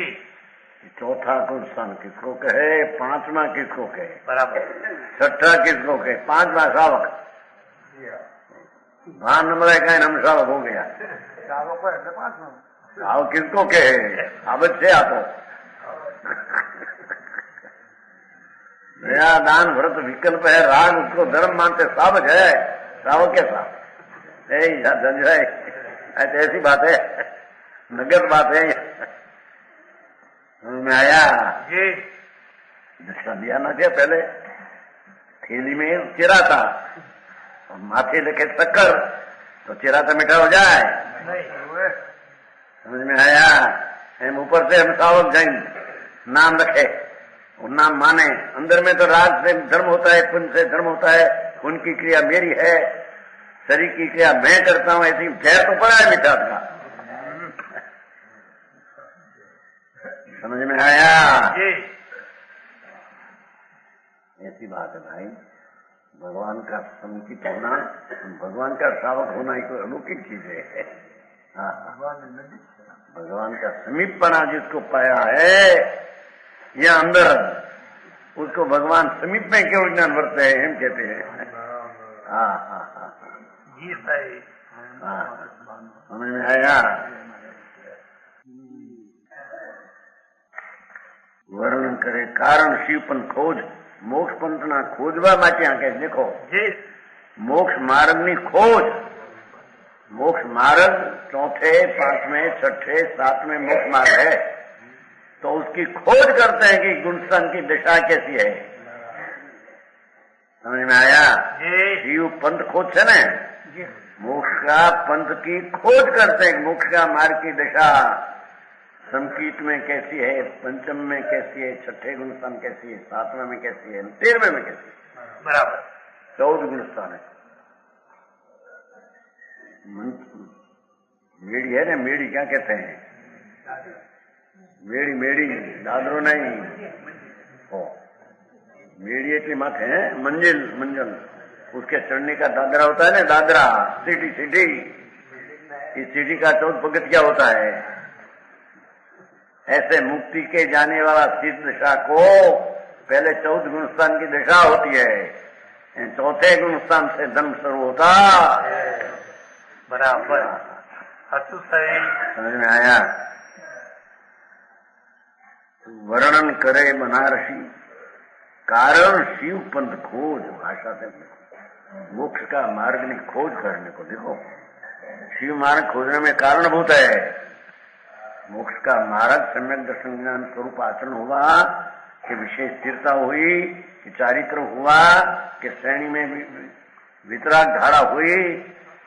चौथा गुणस्थान किसको कहे, पांचवा किसको कहे, बराबर। छठा किसको कहे, पांचवा सावक। भान नंबर का नाम सावक हो गया। सावक किसको कहे? सावक से आपो दया दान व्रत विकल्प है, राग उसको धर्म मानते सावक है। सावक कैसा झंझाए, ऐसी बात है, नगद बात है। में आया जी। दशा दिया ना क्या? पहले थैली में चिरा था और माथे लगे शक्कर, तो चिरा तो मीठा हो जाए नहीं। समझ में आया? हम ऊपर से हम सावक जैन नाम रखे और नाम माने, अंदर में तो राग से धर्म होता है, पुण्य से धर्म होता है। उनकी क्रिया मेरी है, शरीर की क्रिया मैं करता हूँ, ऐसी जहर तो पड़ा है मिठास का। समझ में आया? जी। ऐसी बात है भाई, भगवान का समुचित होना, भगवान का श्रावक होना ही कोई अलौकिक चीज है। हाँ, भगवान का समीपपना जिसको पाया है या अंदर, उसको भगवान समीप में क्यों ज्ञान वर्ते हैं, हम कहते हैं। हाँ हाँ हाँ जी सही। हाँ, समझ में आया? वर्णन करे कारण शिवपन खोज मोक्ष पंथना खोजवा માટે આ કે देखो जी। मोक्ष मार्ग ની खोज, मोक्ष मार्ग चौथे, पांचवें, छठे, सातवें मोक्ष मार्ग है, तो उसकी खोज करते हैं कि गुणस्थान की दिशा कैसी है। समझ में आया? शिव पंथ खोज है ना, मोक्ष का पंथ की खोज करते हैं। मोक्ष का मार्ग की दिशा संकीट में कैसी है, पंचम में कैसी है, छठे गुणस्थान कैसी है, सातवें में कैसी है, 13वें में कैसी है। बराबर। 14 गुणस्थान है। मेड़ी है ना, मेड़ी क्या कहते हैं? मेड़ी, मेड़ी दादरो नहीं हो, मेड़ी इतनी मत है, मंजिल, मंजिल, उसके चढ़ने का दादरा होता है ना, दादरा, सीढ़ी, सीढ़ी, इस सीढ़ी का 14 पगथिया होता है। ऐसे मुक्ति के जाने वाला सिद्ध दिशा को पहले 14 गुणस्थान की दिशा होती है, चौथे गुणस्थान से धर्म शुरू होता। बराबर। अचूक सही। समझ में आया? वर्णन करे बनारसी कारण शिव पंथ खोज, भाषा से मोक्ष का मार्ग ने खोज करने को। देखो, शिव मार्ग खोजने में कारणभूत है। मोक्ष का मार्ग सम्यक दर्शन ज्ञान स्वरूप आचरण हुआ कि विशेष स्थिरता हुई कि चारित्र हुआ कि श्रेणी में वितराग धारा हुई,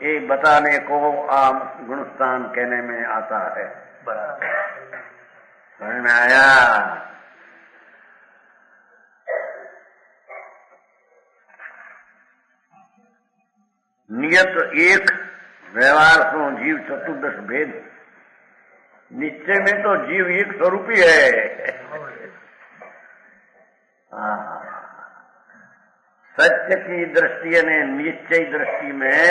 ये बताने को आम गुणस्थान कहने में आता है। बराबर। समझ में आया? नियत एक व्यवहार सो जीव चतुर्दश भेद। निश्चय में तो जीव एक स्वरूप ही है। सत्य की दृष्टि ने निश्चय दृष्टि में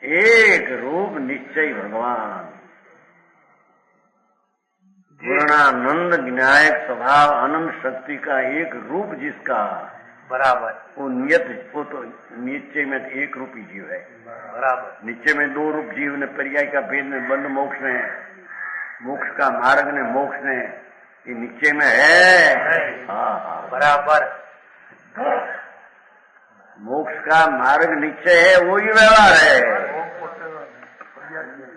एक रूप निश्चय भगवान, पूर्णानंद ज्ञायक स्वभाव अनंत शक्ति का एक रूप जिसका बराबर, वो नियत, वो तो निश्चय में एक रूपी जीव है। बराबर। निश्चय में दो रूप जीव ने, पर्याय का भेद में बंद मोक्ष ने, मोक्ष का मार्ग ने, मोक्ष ने, ये निश्चय में है। हाँ हाँ, बराबर। मोक्ष का मार्ग निश्चय है, वही व्यवहार है।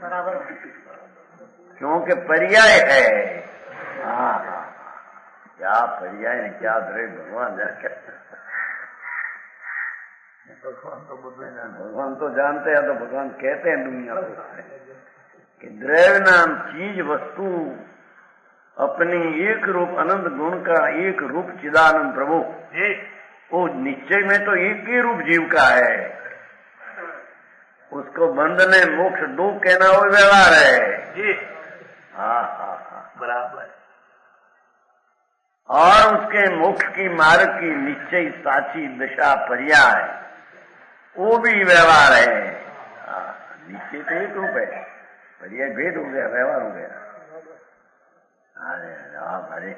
बराबर। क्योंकि पर्याय है। हाँ हाँ, क्या पर्याय ने क्या दे भगवान जाके। भगवान तो जानते हैं, तो भगवान कहते हैं दुनिया को कि द्रव्य नाम चीज वस्तु अपनी एक रूप अनंत गुण का एक रूप चिदानंद प्रभु, वो निश्चय में तो एक ही रूप जीव का है। उसको बंधने मोक्ष दो कहना वो व्यवहार है। हाँ हाँ हाँ, बराबर। और उसके मोक्ष की मार्ग की निश्चय साची दिशा पर्याय, वो भी व्यवहार है। निश्चय तो एक रूप है, पर्याय भेद हो गया, व्यवहार हो गया। अरे अरे,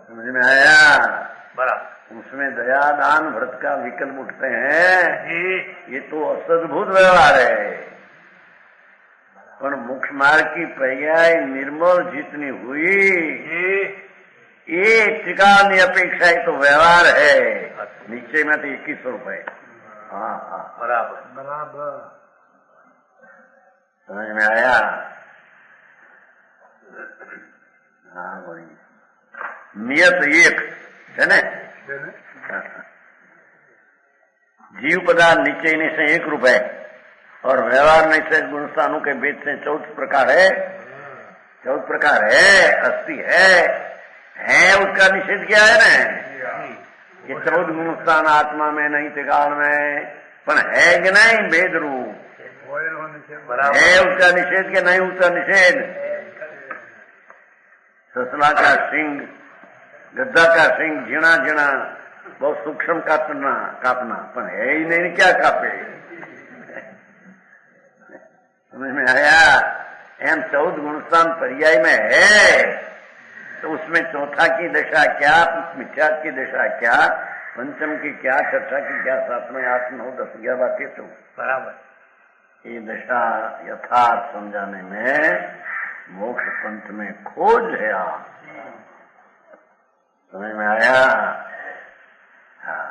समझ में आया? बराबर। उसमें दया दान व्रत का विकल्प उठते हैं, ये तो असद्भुत व्यवहार है। पर मोक्ष मार्ग की पर्याय निर्मल जितनी हुई, ये टिकाने अपेक्षा तो व्यवहार है। निश्चय में तो एक ही स्वरूप है। हाँ हाँ, बराबर बराबर। समझ में आया? हाँ वही नियत एक है ना, जीव पदार्थ निश्चय निश्चय एक रूप है और व्यवहार निश्चय गुणस्थानों के भेद से 14 प्रकार है। 14 प्रकार है, अस्थि है उसका निषेध किया है ना कि 14 गुणस्थान आत्मा में नहीं, त्रिकाल में, पर है कि नहीं भेद रूप है, उसका निषेध के नहीं, उसका निषेध ससला का सिंह, गद्दा का सिंह, झीणा झीणा बहुत सूक्ष्म कापना पण है ही नहीं, क्या कापे। समझ में आया? एम 14 गुणस्थान पर्याय में है, तो उसमें चौथा की दशा क्या, मिथ्यात्व की दशा क्या, पंचम की क्या, छठा की क्या, सातवें 8, 9, 10, 11, 12, 13 बराबर। ये दशा यथार्थ समझाने में मोक्ष पंथ में खोज है। आप समझ में आया? हाँ,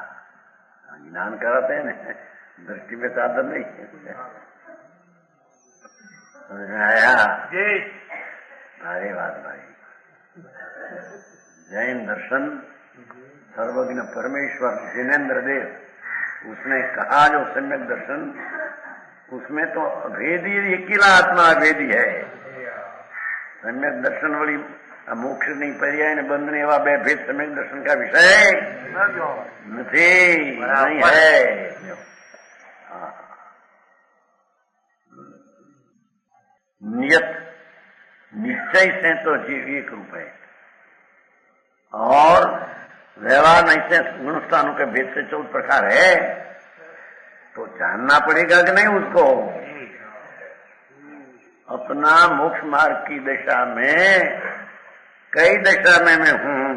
ज्ञान कराते हैं ना, दृष्टि में साधन नहीं। समझ में आया? जी। अरे बात भाई, जैन दर्शन सर्वज्ञ परमेश्वर जिनेन्द्र देव उसने कहा, जो सम्यक दर्शन, उसमें तो अभेदी अकेला आत्मा अभेदी है। सम्यक दर्शन वाली मोक्ष नहीं, पर्याय ने बंध ने एवं बे भेद सम्यक दर्शन का विषय नहीं है। नियत निश्चय से तो जीव एक रूप है, और व्यवहार नहीं से गुणस्थानों के भेद से 14 प्रकार है, तो जानना पड़ेगा कि नहीं उसको। अपना मोक्ष मार्ग की दिशा में कई दशा में मैं हूं,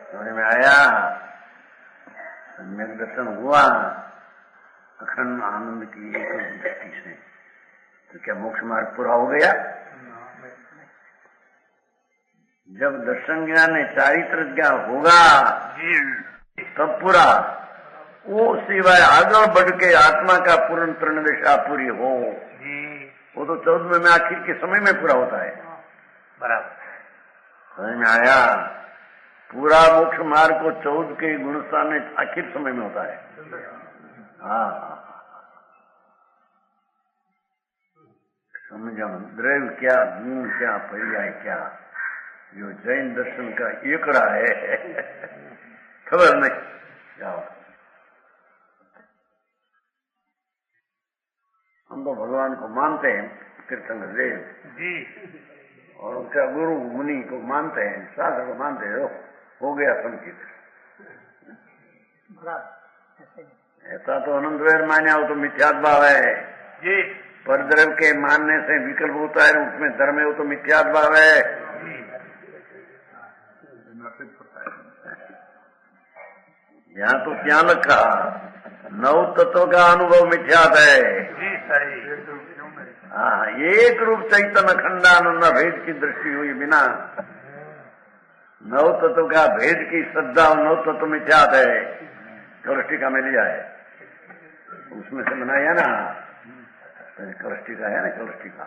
समझ में आया? सम्यक दर्शन हुआ अखंड आनंद की एक दृष्टि से, तो क्या मोक्ष मार्ग पूरा हो गया? जब दर्शन ज्ञान चारित्र ज्ञान होगा तब पूरा, वो सिवाय आगे बढ़ के आत्मा का पूर्ण तृण दशा पूरी हो, वो तो 14वें में आखिर के समय में पूरा होता है। बराबर। समझ में आया? पूरा मोक्ष मार्ग को 14 के गुणस्थान में आखिर समय में होता है। हाँ, समझो, द्रव्य क्या, गुण क्या, पर्याय क्या, जो जैन दर्शन का एकड़ा है खबर नहीं। जाओ, हम तो भगवान को मानते हैं, तीर्थंकर देव जी, और उनका गुरु मुनि को मानते हैं, शास्त्र को मानते हैं, हो गया संकित। ऐसा तो अनंत वैर मान्या हो तो मिथ्यात्व भाव है जी। परद्रव्य के मानने से विकल्प होता है, उसमें धर्म है, वो तो मिथ्यात्व भाव है। यहाँ तो क्या लिखा, 9 तत्व का अनुभव मिथ्यात्व है जी, सही। हाँ, एक रूप चैतन्य खंडानंद भेद की दृष्टि हुई बिना 9 तत्व का भेद की श्रद्धा और 9 तत्व मिथ्यात्व है। कलष्टिका में लिया है, उसमें से बनाया ना, कलष्टिका है ना, कलष्टिका।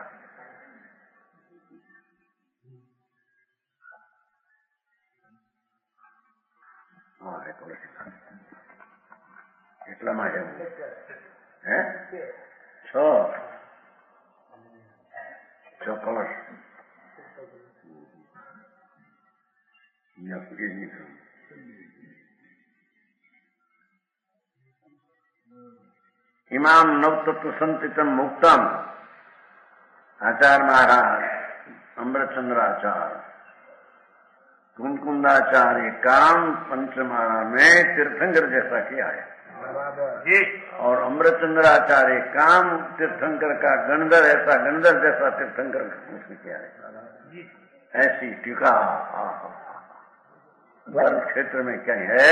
हाँ है कलष्टिका, એટલા માટે હે 6 કલશ इमाम नवतत्व संतितम मुक्तम आचार्य महाराज अमृतचंद्राचार्य कुंकुंदाचार्य काम पंचमाला में तीर्थंकर जैसा किया है जी। और अमृतचंद्राचार्य काम तीर्थंकर का गणधर ऐसा, गणधर जैसा तीर्थंकर उसने किया है। ऐसी टीका धर्म क्षेत्र में क्या है,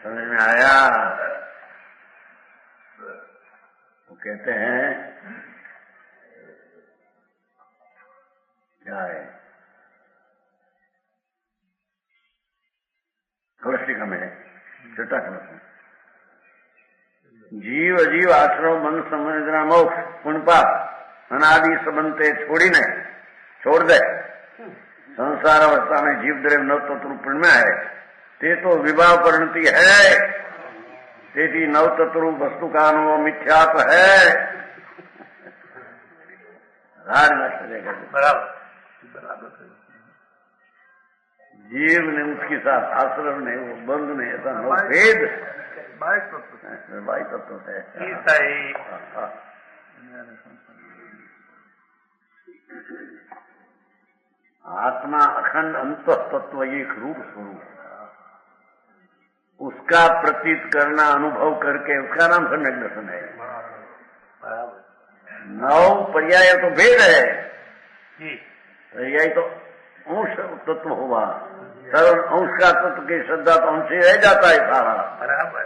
समझ में आया? वो कहते हैं क्या है, कलष्टिका में छठा कलश में, जीव अजीव आश्रम मन समझना मोक्ष पुण्य पाप अनादि सबंते छोड़ी ने छोड़ दे। संसार अवस्था में जीव द्रव्य नव तत्व रूप में है, ते तो विवाह परिणति है, तेजी नव तत्व रूप वस्तु का अनुभव मिथ्यात्व है। बराबर। जीव ने उसके साथ आश्रम नहीं, वो बंध नहीं, ऐसा नो भेद बाई तत्व है। सही। आत्मा अखंड अंत तत्व एक रूप स्वरूप, उसका प्रतीत करना, अनुभव करके, उसका नाम सम्यक दर्शन है। बराबर 9 पर्याय तो भेद है, जी। पर्याय तो अंश तत्व हुआ, सरल अंश का तत्व की श्रद्धा तो अंश ही रह जाता है सारा। बराबर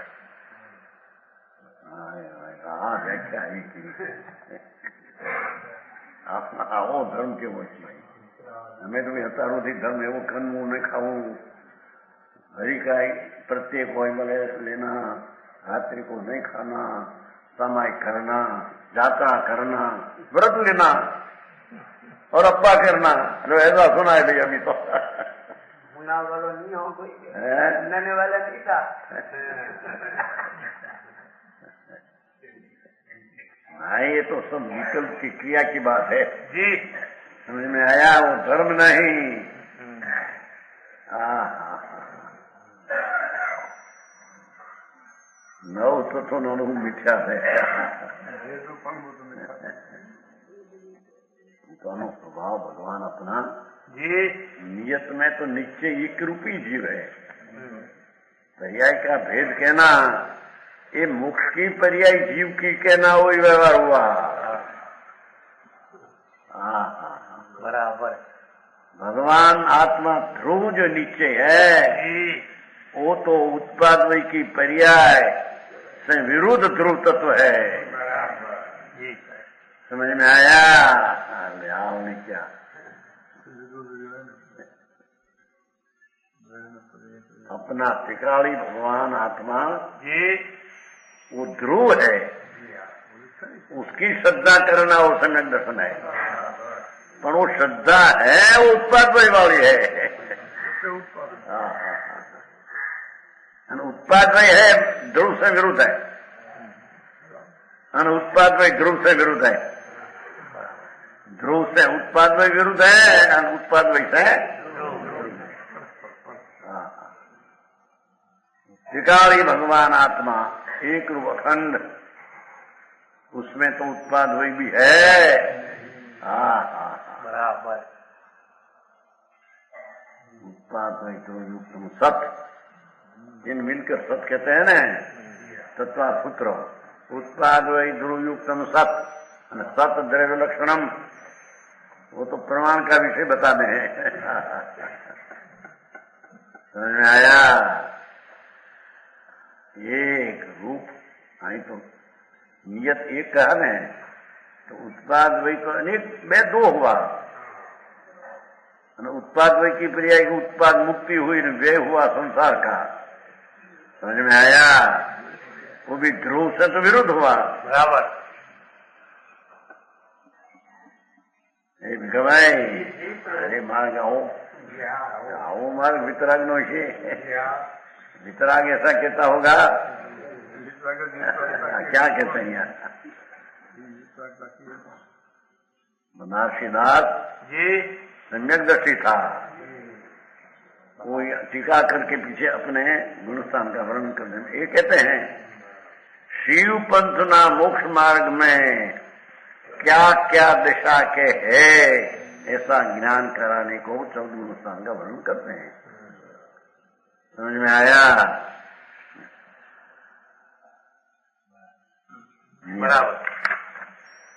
हाँ व्याख्या ही की આવો ધર્મ કેવો છે? અમે તો હતારોથી ધર્મ એવો કરવું ને ખાવું, હરિકાય प्रत्येक कोई मले लेना, रात्रि को नहीं खाना, समय करना, जात्रा करना, व्रत लेना और अप्पा करना। जो ऐसा सुना है भाई अभी तो मुना वाला नहीं हो कोई, नने वाला नहीं था। हाँ ये तो सब विकल्प की क्रिया की बात है जी। समझ में आया? वो धर्म नहीं। नव तत्व नो मिथ्या है तो स्वभाव भगवान अपना जी। नियत में तो निश्चय एक रूपी जीव है। पर्याय का भेद कहना, ये मोक्ष की पर्याय जीव की कहना वही व्यवहार हुआ। बराबर भगवान आत्मा ध्रुव जो निश्चय है वो तो उत्पादवय की पर्याय से विरुद्ध ध्रुव तत्व है। जी। समझ में आया? नहीं क्या अपना त्रिकाली भगवान आत्मा जी वो ध्रुव है, उसकी श्रद्धा करना वो सम्यक दर्शन है। पर वो श्रद्धा है वो उत्पादवय वाली है। उत्पादवय है ध्रुव से विरुद्ध है, अनुत्पादवय ध्रुव से विरुद्ध है। ध्रुव से उत्पादवय विरुद्ध है, अनुत्पादवय से त्रिकाली भगवान आत्मा एक रूप अखंड, उसमें तो उत्पादवय भी है। बराबर उत्पादवय तो युक्तम सत, जिन मिलकर सत कहते हैं न, तत्वा सूत्र उत्पादवय ध्रुव युक्तम सत, सत द्रव्य लक्षणम, वो तो प्रमाण का विषय बताने हैं। समझ में आया? एक रूप आई तो नियत एक कहा न, तो उत्पादवय तो अनेक में दो हुआ। उत्पादवय की पर्याय की उत्पाद मुक्ति हुई, व्यय हुआ संसार का। समझ में आया? वो भी ध्रुव से तो विरुद्ध हुआ। बराबर गवाई अरे मार्ग आओ मार्ग वितराग नो छे। वितराग ऐसा कहता होगा, क्या कहते हैं यार? बनारसीदास जी सम्यक दर्शी था, वो टीका करके पीछे अपने गुणस्थान का वर्णन करते हैं। ये कहते हैं शिव पंथ ना मोक्ष मार्ग में क्या क्या दिशा के है, ऐसा ज्ञान कराने को 14 गुणस्थान का वर्णन करते हैं। समझ में आया? बराबर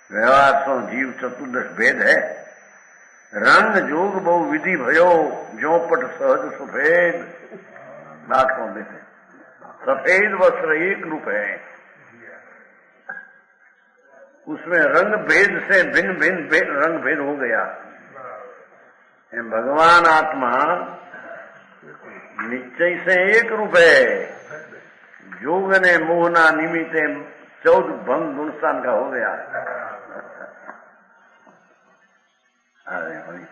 व्यवहार तो जीव चतुर्दश भेद है। रंग जोग बहु विधि भयो, जो पट सहज सफेद। दाखों देते सफेद वस्त्र एक रूप है, उसमें रंग भेद से भिन्न भिन्न रंग भेद हो गया। भगवान आत्मा निश्चय से एक रूप है, जोग ने मोहना निमित्ते 14 भंग गुणस्थान का हो गया। अरे भाई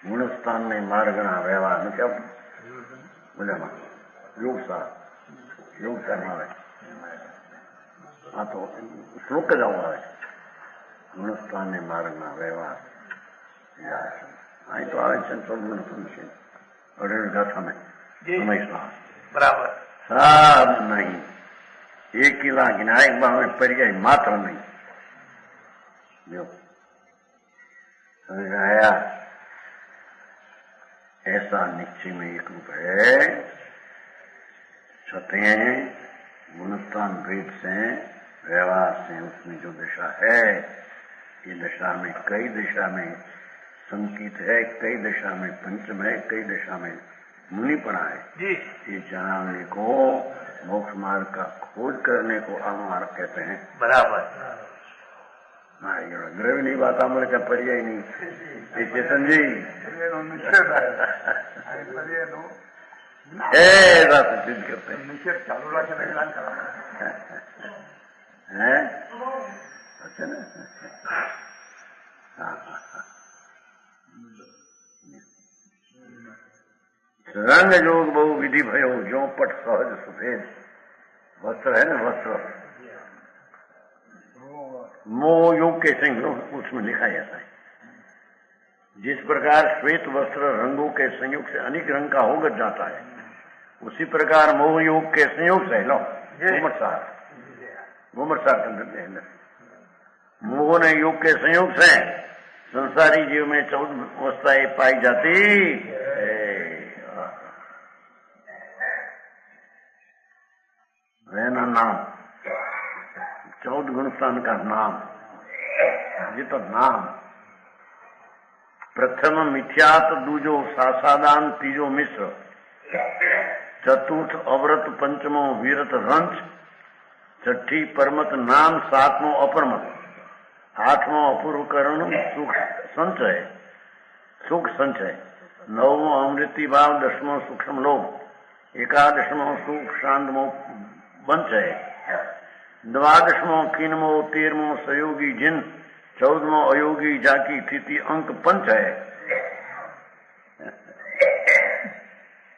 गुणस्थान में मार्गना व्यवहार में क्या बोले योग सा योग करना है। हाँ तो श्लोक का जाऊंगा गुणस्थान में मार्गना व्यवहार आई तो आवे संशोधन और गाथा में हमेशा बराबर सब नहीं एक किला गिनायक में पर्याय मात्र नहीं। जो समझ में आया? ऐसा निश्चय में एक रूप है। सतें गुणस्थान भेद से व्यवहार से उसमें जो दशा है, ये दशा में कई दिशा में संकित है, कई दिशा में पंचम है, कई दिशा में मुनिपना है जी। ये जानने को मोक्ष मार्ग का खोज करने को अमार्ग कहते हैं। बराबर। ग्रह नहीं बात हमारे क्या पर्याय नहीं। ये चेतन जी सिद्ध करते हैं, निषेध चालू रखने है। अच्छा ना? रंग जोग बहु विधि भयो जो पट सहज सफेद वस्त्र है ना, वस्त्र मोह योग के संयोग उसमें लिखा जाता है। जिस प्रकार श्वेत वस्त्र रंगों के संयोग से अनेक रंग का होकर जाता है, उसी प्रकार मोह योग के संयोग से लो घुमरसार के अंदर मोह ने योग के संयोग से संसारी जीव में 14 अवस्थाएं पाई जाती। रहना नाम 14 गुणस्थान का नाम, ये तो नाम। प्रथम मिथ्यात, दूजो सासादान, तीजो मिश्र, चतुर्थ अव्रत, पंचमो वीरत रंच, छठी परमत नाम, सातवां अपरमत, आठवां अपूर्व करण सुख संचय, सुख संचय, नवमो अमृति भाव, 10वां सूक्ष्म लोभ, 11वां सुख शांतमो पंचय, 12वां किनमो, 13वां सहयोगी जिन, 14वां अयोगी जाकी स्थिति अंक पंच है।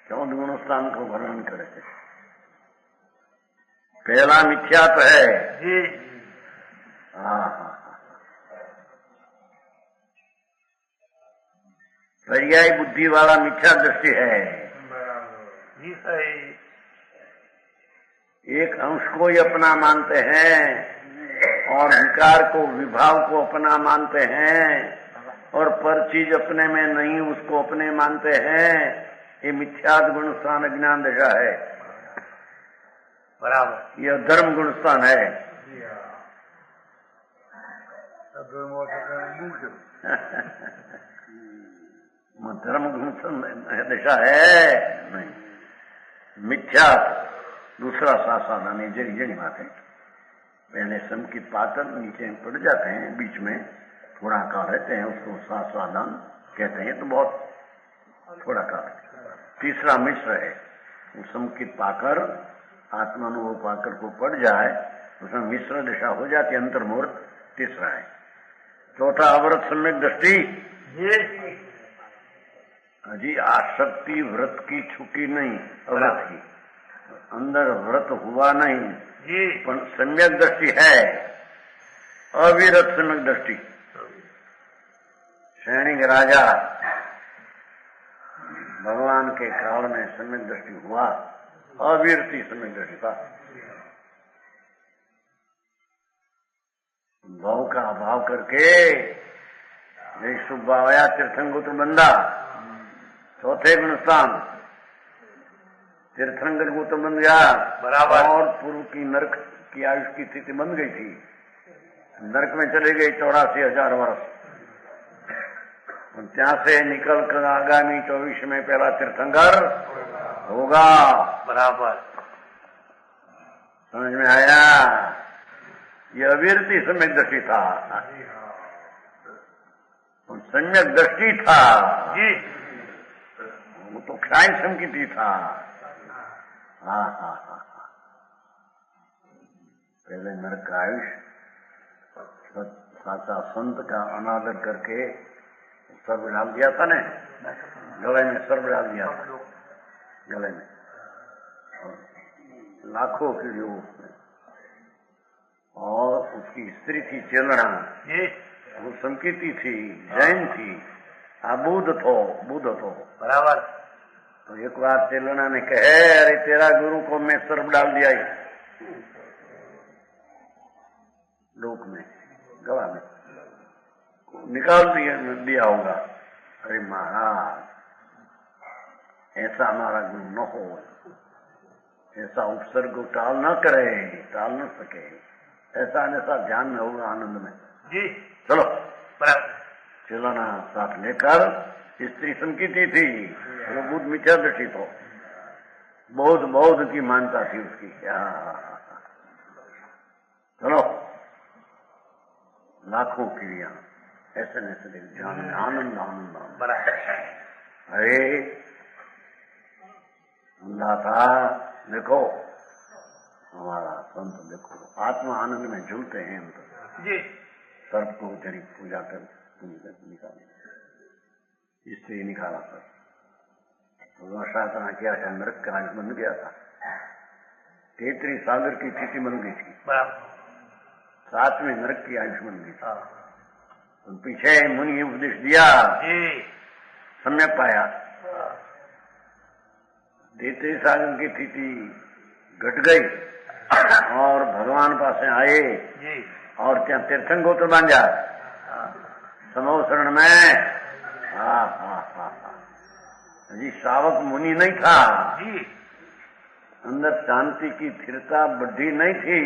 14 गुणस्थान को वर्णन करे। पहला मिथ्यात्व है जी। पर्याय बुद्धि वाला मिथ्या दृष्टि है जी। सही। एक अंश को ही अपना मानते हैं और विकार को, विभाव को अपना मानते हैं, और पर चीज अपने में नहीं उसको अपने मानते हैं। ये मिथ्याद गुणस्थान अज्ञान दशा है। बराबर। यह धर्म गुणस्थान है। धर्म गुणस्थान दशा है नहीं। मिथ्या दूसरा सासादान, जड़ी जड़ी बात है। पहले संकित पाकर नीचे पड़ जाते हैं, बीच में थोड़ा काल रहते हैं, उसको सासादान कहते हैं। तो बहुत थोड़ा काल। तीसरा मिश्र है, संकित पाकर आत्मानुभव पाकर को पड़ जाए, उसमें मिश्र दशा हो जाती, अंतर्मुहूर्त तीसरा है। चौथा अव्रत सम्यक दृष्टि जी। आसक्ति व्रत की छुकी नहीं, अव्रत की अंदर व्रत हुआ नहीं जी, पर सम्यक दृष्टि है। अविरत सम्यक दृष्टि। सैनिक राजा भगवान के काल में सम्यक दृष्टि हुआ, अविरति सम्यक दृष्टि था। भाव का अभाव करके सुबाया तीर्थंकर बंदा, चौथे गुणस्थान तीर्थंकर गौतम बन गया। बराबर। और पूर्व की नरक की आयुष की स्थिति बन गई थी, नरक में चले गए 84,000 वर्ष। और ત્યાં से निकल कर आगामी 24 में पहला तीर्थंकर होगा। बराबर। समझ में आया? यह अविरति सम्यक दृष्टि था, सम्यक दृष्टि था जी। वो तो क्षाय संकित था। पहले नरक का आयुष साचा संत का अनादर करके सर्व डाल दिया था ने, गले में सर्व डाल दिया था, गले में लाखों कीड़ियों उसमें। और उसकी स्त्री थी चेलना, वो संकीर्ति थी, जैन थी, बुद्ध थो। बराबर। तो एक बार चेलना ने कहे, अरे तेरा गुरु को मैं सर्प डाल दिया लोक में, गला में। निकाल दिया होगा। अरे महाराज, ऐसा हमारा गुण न हो, ऐसा उपसर्ग को टाल न करे, टाल न सके, ऐसा ऐसा ध्यान में होगा आनंद में जी। चलो चलाना साथ लेकर। स्त्री संकीर्ति थी, वो बुद्ध मिथ्या दृष्टि तो बौद्ध की मान्यता थी उसकी। चलो लाखों क्रिया ऐसे ऐसे ध्यान में आनंद आनंद अरे अंधा था, देखो हमारा संत, देखो आत्मा आनंद में झूलते हैं हम तो जी। सर्प को जड़ी पूजा कर निकाले, स्त्री निकाला सर, भगवान साधना किया था, नरक का अंश बन गया था, तेतरी सागर की स्थिति बन गई थी, 7वें नरक की अंश बन गई थी। तो पीछे मुनि उपदेश दिया, सम्यक पाया, तेतरी सागर की स्थिति घट गई और भगवान पास आए और क्या तीर्थंगोत्र बांधा समो शरण में। जी श्रावक मुनि नहीं था जी, अंदर शांति की स्थिरता बढ़ी नहीं थी,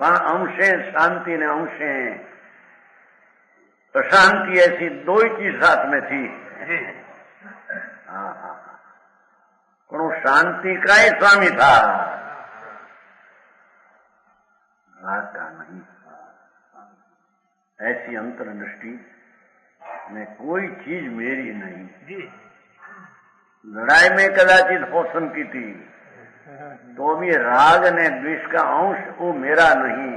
पर अंशे शांति ने अंशे अशांति, ऐसी दो ही चीज साथ में थी। पर वो शांति का ही स्वामी था, राग का नहीं। ऐसी अंतर्दृष्टि में कोई चीज मेरी नहीं जी। लड़ाई में कदाचित हो की थी, तो भी राग ने द्वेष का अंश वो मेरा नहीं।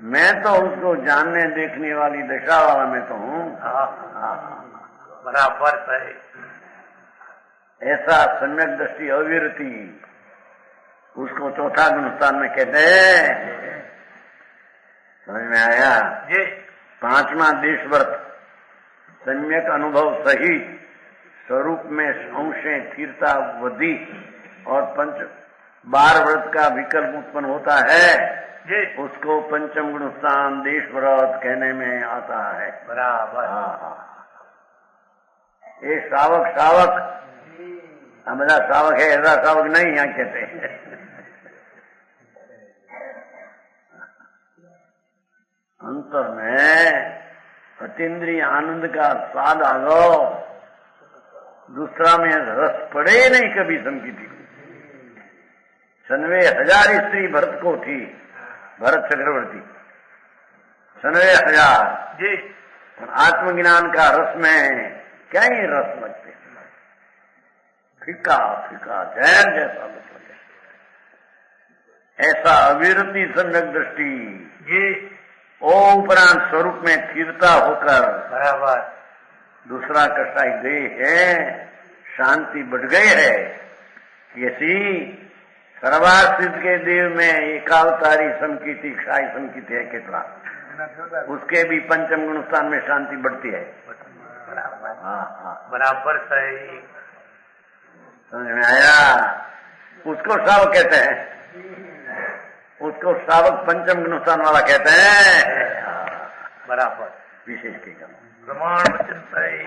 मैं तो उसको जानने देखने वाली दशा वाला मैं तो हूँ। बराबर है। ऐसा सम्यक दृष्टि अविरति, उसको चौथा गुणस्थान में कहते हैं। समझ में आया जी। 5वां देशव्रत सम्यक अनुभव सहित स्वरूप में अंशे स्थिरता वृद्धि और 12 व्रत का विकल्प उत्पन्न होता है जी, उसको पंचम गुणस्थान देश व्रत कहने में आता है। बराबर। ये श्रावक हमारा श्रावक है, ऐसा श्रावक नहीं यहाँ कहते हैं। अंतर में अतीन्द्रिय आनंद का स्वाद आ गो, दूसरा में रस पड़े नहीं कभी संकीर्ति। 96,000 स्त्री भरत को थी, भरत चक्रवर्ती 96,000 जी। आत्मज्ञान का रस में क्या ही रस लगते, फीका फीका जैन जैसा मतलब ऐसा अविरति सम्यक दृष्टि जी। ओ उपरांत स्वरूप में स्थिरता होकर बराबर दूसरा कसाई गए है, शांति बढ़ गई है। ऐसी सर्वासिद्ध के देव में एकावतारी संकीर्ति क्षाई संकीर्ति है कितना, उसके भी पंचम गुणस्थान में शांति बढ़ती है। बराबर सही। समझ में आया? उसको श्रावक कहते हैं, उसको श्रावक पंचम गुणस्थान वाला कहते हैं। बराबर विशेष के प्रमाण वचन सही।